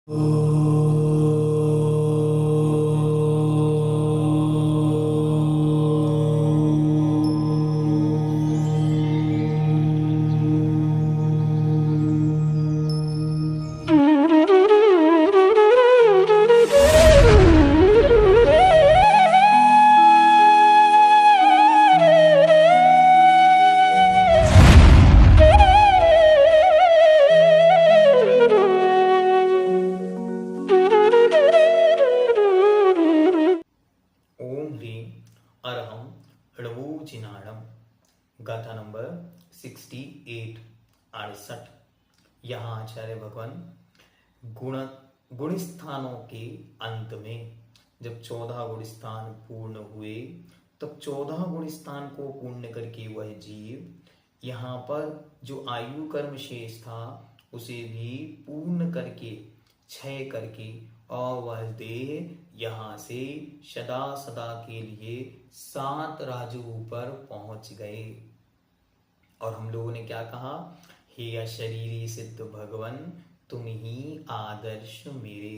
ओम ह्रीं अरहम णवोजिनाणम। गाथा नंबर 68 68। यहाँ आचार्य भगवान गुण स्थानों के अंत में जब 14 गुण स्थान पूर्ण हुए तब 14 गुण स्थान को पूर्ण करके वह जीव यहाँ पर जो आयु कर्म शेष था उसे भी पूर्ण करके क्षय करके और वह देह यहाँ से सदा सदा के लिए 7 राजुओं पर पहुंच गए। और हम लोगों ने क्या कहा, हे अशरीरी सिद्ध भगवन तुम ही आदर्श मेरे।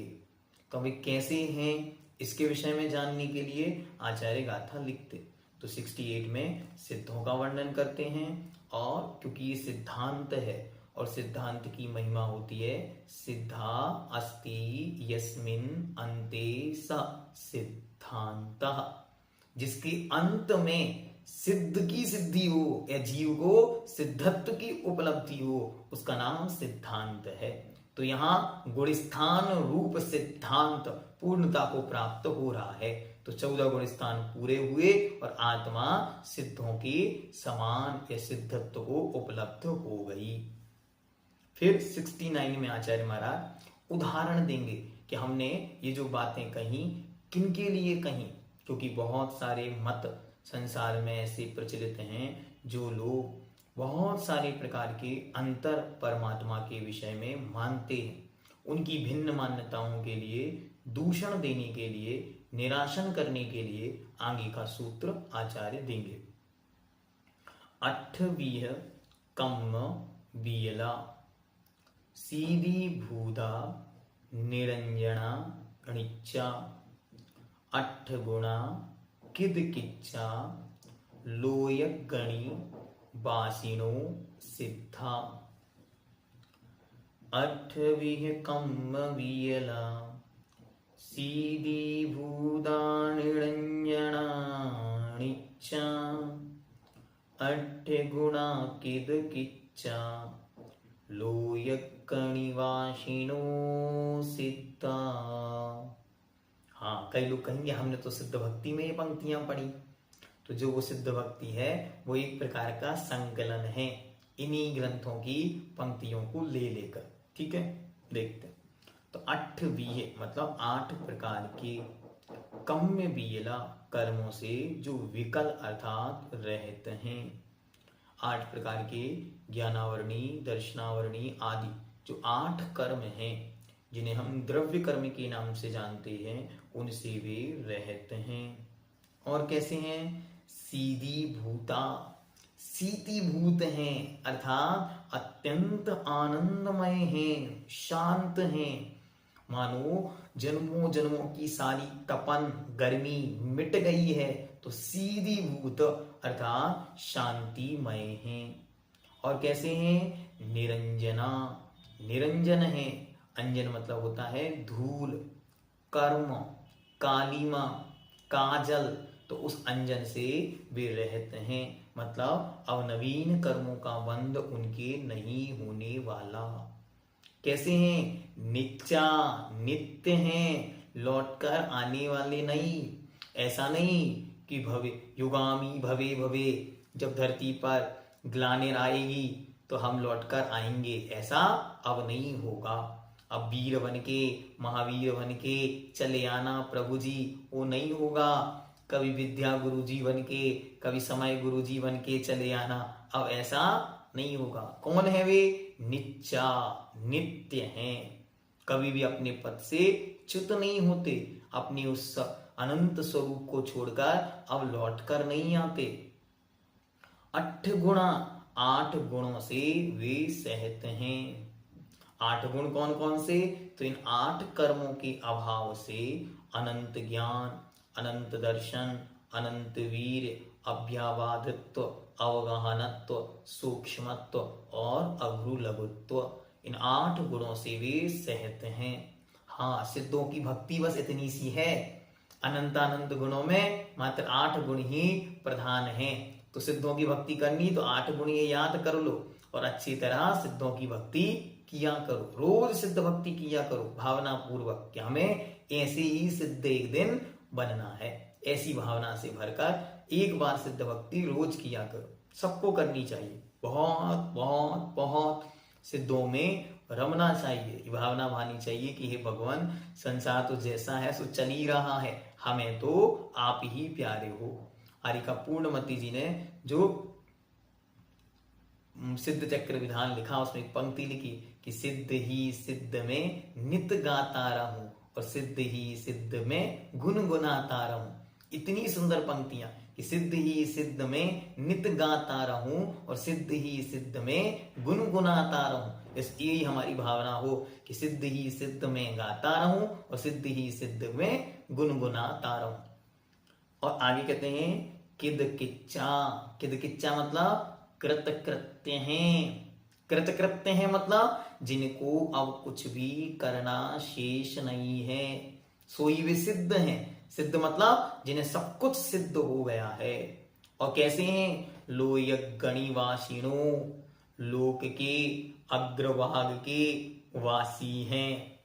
तो वे कैसे हैं इसके विषय में जानने के लिए आचार्य गाथा लिखते तो 68 में सिद्धों का वर्णन करते हैं। और क्योंकि ये सिद्धांत है और सिद्धांत की महिमा होती है सिद्धा अस्ति यस्मिन अंते स सिद्धांतः, जिसके अंत में सिद्ध की सिद्धि हो या जीव को सिद्धत्व की उपलब्धि हो उसका नाम सिद्धांत है। तो यहाँ गुणस्थान रूप सिद्धांत पूर्णता को प्राप्त हो रहा है। तो 14 गुण स्थान पूरे हुए और आत्मा सिद्धों के समान या सिद्धत्व को उपलब्ध हो गई। फिर 69 में आचार्य महाराज उदाहरण देंगे कि हमने ये जो बातें कही किनके लिए कही, क्योंकि बहुत सारे मत संसार में ऐसे प्रचलित हैं जो लोग बहुत सारे प्रकार के अंतर परमात्मा के विषय में मानते हैं। उनकी भिन्न मान्यताओं के लिए दूषण देने के लिए निराशन करने के लिए आगे का सूत्र आचार्य देंगे। 8वीं कम्म वियला सीधी भूदा निरंजना अनिच्चा 8 गुणा किद किच्चा लोयक गणी बासिनो सिद्धा। 8वीं कम्म वियला सीधी भूदा निरंजना अनिच्चा 8 गुणा किद किच्चा लोयकणिवासिनो सिद्धा। हाँ, कई लोग कहेंगे हमने तो सिद्ध भक्ति में ये पंक्तियां पढ़ी। तो जो वो सिद्ध भक्ति है वो एक प्रकार का संकलन है इन्हीं ग्रंथों की पंक्तियों को ले लेकर। ठीक है, देखते। तो 8वीं मतलब 8 प्रकार के कम्य वियला कर्मों से जो विकल अर्थात रहते हैं। 8 प्रकार के ज्ञानावरणी दर्शनावरणी आदि जो 8 कर्म हैं जिन्हें हम द्रव्य कर्म के नाम से जानते हैं उनसे वे रहते हैं। और कैसे हैं? सीधी भूता, सीति भूत हैं अर्थात अत्यंत आनंदमय हैं, शांत हैं। मानो जन्मों जन्मों की सारी तपन गर्मी मिट गई है तो सीधी भूत अर्थात शांतिमय हैं। और कैसे हैं? निरंजना, निरंजन है। अंजन मतलब होता है धूल, कर्म, कालीमा, काजल, तो उस अंजन से वे रहते हैं। मतलब अब नवीन कर्मों का बंध उनके नहीं होने वाला। कैसे हैं? नित्या, नित्य हैं, लौटकर आने वाले नहीं। ऐसा नहीं कि भवे युगामी भवे भवे, जब धरती पर ग्लानिर आएगी तो हम लौटकर आएंगे, ऐसा अब नहीं होगा। अब वीर बन के महावीर बन के चले आना प्रभु जी, वो नहीं होगा। कभी विद्या गुरु जी बन के कभी समय गुरु जी बन के चले आना, अब ऐसा नहीं होगा। कौन है वे? नित्या, नित्य हैं, कभी भी अपने पद से च्युत नहीं होते, अपनी उस अनंत स्वरूप को छोड़कर अब लौटकर नहीं आते। 8 गुणा, 8 गुणों से वे सहते हैं। 8 गुण कौन कौन से? तो इन 8 कर्मों के अभाव से अनंत ज्ञान, अनंत दर्शन, अनंत वीर, अभ्यावादित्व, अवगाहनत्व, सूक्ष्मत्व और अभ्रू लघुत्व, इन 8 गुणों से वे सहित हैं। हाँ, सिद्धों की भक्ति बस इतनी सी है, अनंतानंत गुणों में मात्र 8 गुण ही प्रधान हैं। तो सिद्धों की भक्ति करनी तो 8 गुण ये याद कर लो और अच्छी तरह सिद्धों की भक्ति किया करो, रोज सिद्ध भक्ति किया करो भावना पूर्वक कि हमें ऐसे ही सिद्ध एक दिन बनना है। ऐसी भावना से भरकर एक बार सिद्ध भक्ति रोज किया करो, सबको करनी चाहिए, बहुत बहुत बहुत सिद्धों में रमना चाहिए। ये भावना भानी चाहिए कि हे भगवान, संसार तो जैसा है सो चल ही रहा है, हमें तो आप ही प्यारे हो। हरिका पूर्णमती जी ने जो सिद्ध चक्र विधान लिखा उसमें एक पंक्ति लिखी कि सिद्ध ही सिद्ध में नित गाता रहूं और सिद्ध ही सिद्ध में गुनगुनाता रहूं। इतनी सुंदर पंक्तियां कि सिद्ध ही सिद्ध में नित गाता रहूं और सिद्ध ही सिद्ध में गुनगुनाता रहूं। इस यही हमारी भावना हो कि सिद्ध ही सिद्ध में गाता रहूं और सिद्ध ही सिद्ध में गुनगुनाता रहूं। और आगे कहते हैं किद किच्चा, किद किच्चा मतलब कृत कृत्य हैं, कृत कृत्य हैं मतलब जिनको अब कुछ भी करना शेष नहीं है, सोई वे सिद्ध हैं। सिद्ध मतलब जिन्हें सब कुछ सिद्ध हो गया है। और कैसे हैं? लोय गणिवासिनो, लोक के अग्रभाग के वासी हैं।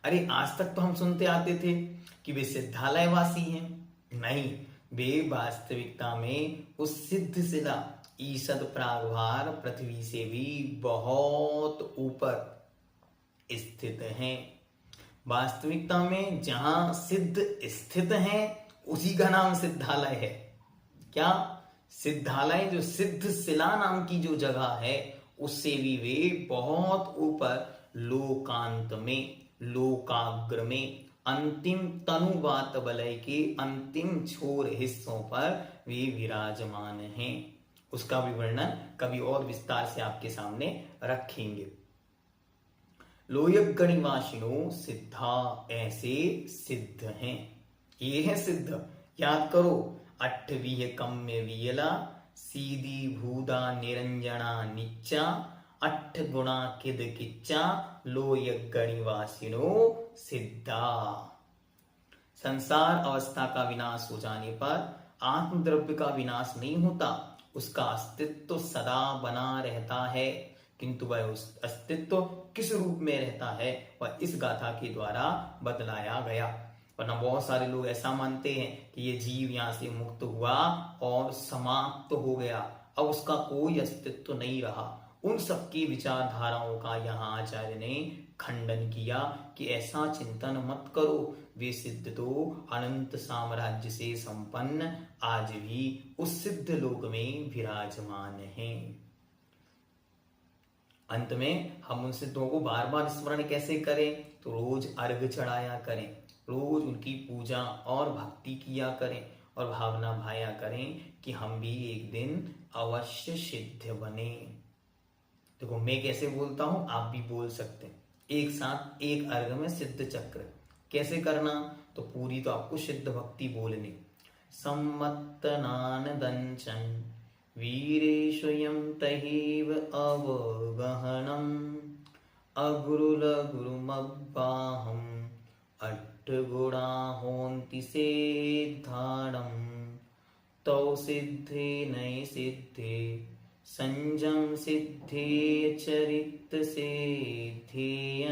अरे आज तक तो हम सुनते आते थे कि वे सिद्धालय वासी हैं। नहीं, वे वास्तविकता में उस सिद्ध शिला ईसद प्रागभार पृथ्वी से भी बहुत ऊपर स्थित हैं। वास्तविकता में जहां सिद्ध स्थित हैं उसी का नाम सिद्धालय है। क्या? सिद्धालय जो सिद्ध शिला नाम की जो जगह है उससे भी वे बहुत ऊपर लोकांत में, लोकाग्र में, अंतिम तनुवात वलय के अंतिम छोर हिस्सों पर वे विराजमान हैं। उसका भी वर्णन कभी और विस्तार से आपके सामने रखेंगे। लोयक गणिवासिनो सिद्धा, ऐसे सिद्ध हैं। ये है सिद्ध, याद करो। 8वीं कम्य वियला, सीधी भूदा निरंजना निच्चा, 8 गुणा किद किच्चा, लोयक गणिवासिनो सिद्धा। संसार अवस्था का विनाश हो जाने पर आत्मद्रव्य का विनाश नहीं होता, उसका अस्तित्व सदा बना रहता है। किंतु वह उस अस्तित्व किस रूप में रहता है वह इस गाथा के द्वारा बतलाया गया। वरना बहुत सारे लोग ऐसा मानते हैं कि ये जीव यहाँ से मुक्त हुआ और समाप्त हो गया, अब उसका कोई अस्तित्व नहीं रहा। उन सबकी विचारधाराओं का यहाँ आचार्य ने खंडन किया कि ऐसा चिंतन मत करो, वे सिद्ध तो अनंत साम्राज्य से संपन्न आज भी उस सिद्ध लोक में विराजमान हैं। अंत में हम उन सिद्धों को बार बार स्मरण कैसे करें? तो रोज अर्घ चढ़ाया करें, रोज उनकी पूजा और भक्ति किया करें और भावना भाया करें कि हम भी एक दिन अवश्य सिद्ध बने। देखो मैं कैसे बोलता हूं, आप भी बोल सकते हैं एक साथ एक अर्घ में सिद्ध चक्र। कैसे करना? तो पूरी तो आपको सिद्ध भक्ति बोलनी। सम्मत्तनान दंचन वीरे स्वयं तहेव अवगहनम, अगुरुल गुरुमब्बाहम, 8 गुणा होन्ति सिद्धाणम, तौ सिद्धे नये सिद्धे, संजम सिद्धे चरित सिद्धेय,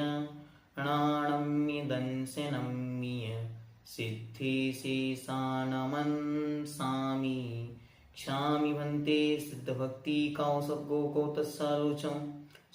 णाणम्य दंशनम्य सिद्धि शेषाणमन सामी, क्षामि भन्ते सिद्ध भक्ति कौसगो को तत्सारोचम,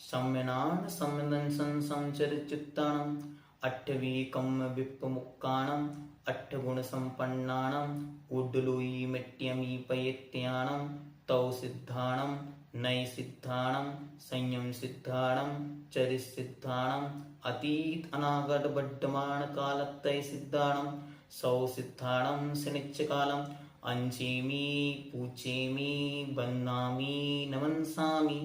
सम्यनान सम्यदंसन संचरित्युत्तानम, 8वीं कम्म विप्पमुक्काणम, 8 गुण संपन्नाणम, उड्डलोई मिट्यमी पयत्याणम, तौ सिद्धाणम, नय सिद्धाणम, संयम सिद्धाणम, चरित सिद्धाणम, अतीत अनागत वर्तमान कालत्रय सिद्धाणम, सौ सिद्धाणम शनिच्च कालम, अंचेमी पूचेमी बन्नामी नमनसामी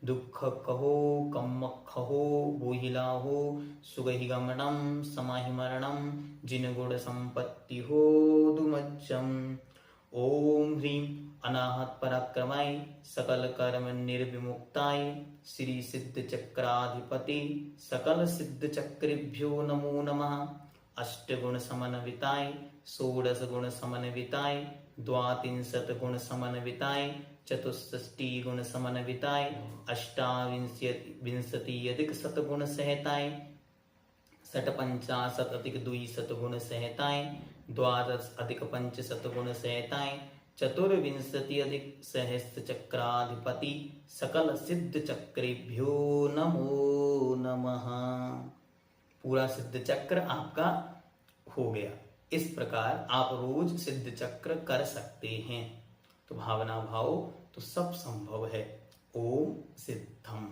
दुख कहो कम्मक कहो बोहिला हो सुगहिगमनम समाहिमरणम जिन गुण संपत्ति हो दुमज्जम। ओम ह्रीं अनाहत पराक्रमाय सकल कर्म निर्विमुक्ताय श्री सिद्ध चक्राधिपति सकल सिद्ध चक्रेभ्यो नमो नमः। अष्टगुण समन्विताय षोडश गुण समन्विताय द्वात्रिंशत् गुण समन्विताय चतुष्षष्टि गुण समन्विताय अष्टाविंशति अधिक शतगुण सहिताय षट्पंचाशत् अधिक द्विशत गुण सहिताय द्वादश अधिक पंचशत गुण सहिताय चतुर्विंशति अधिक सहस्त्र चक्राधिपति सकल सिद्ध चक्रेभ्यो नमो नमः। पूरा सिद्ध चक्र आपका हो गया। इस प्रकार आप रोज सिद्ध चक्र कर सकते हैं। तो भावना भाव तो सब संभव है। ओम सिद्धम।